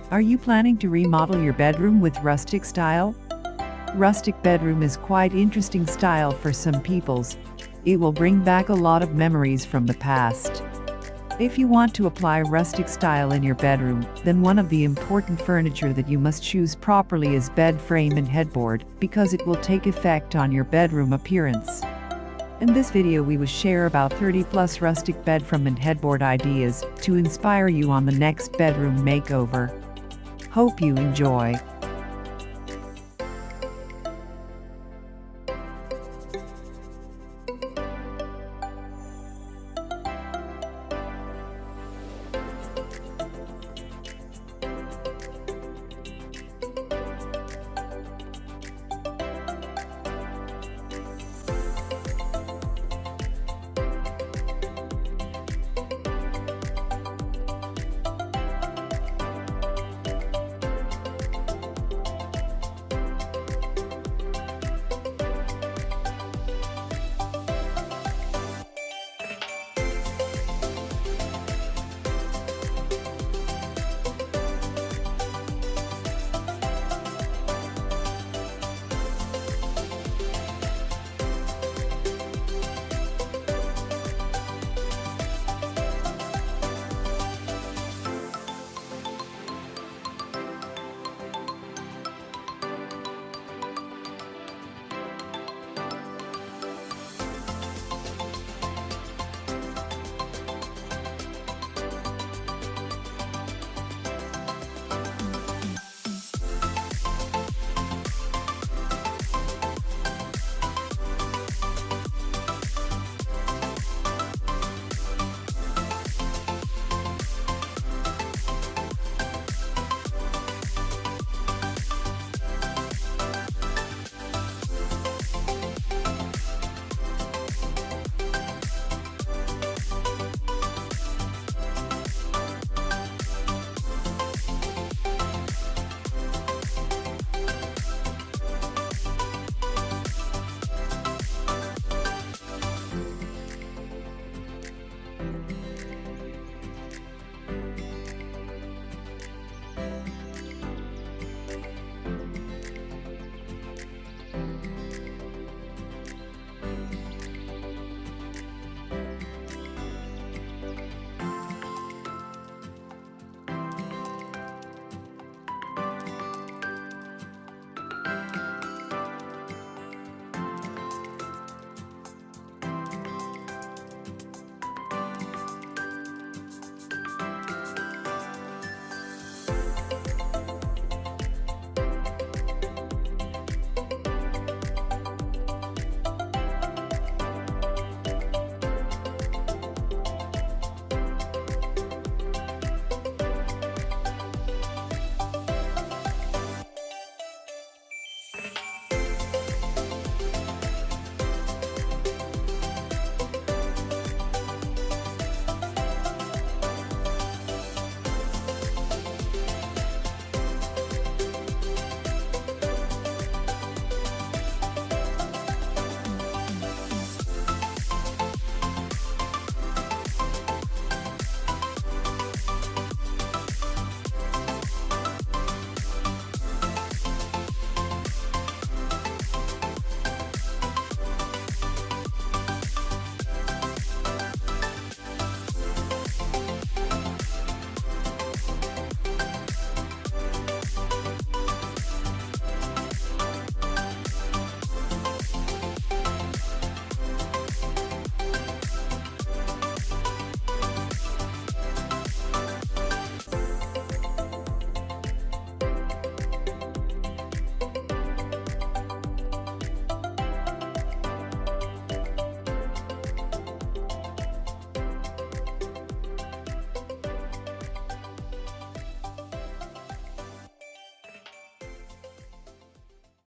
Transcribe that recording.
Are you planning to remodel your bedroom with rustic style? Rustic bedroom is quite interesting style for some peoples. It will bring back a lot of memories from the past. If you want to apply rustic style in your bedroom, then one of the important furniture that you must choose properly is bed frame and headboard, because it will take effect on your bedroom appearance. In this video we will share about 30 plus rustic bed frame and headboard ideas to inspire you on the next bedroom makeover. Hope you enjoy.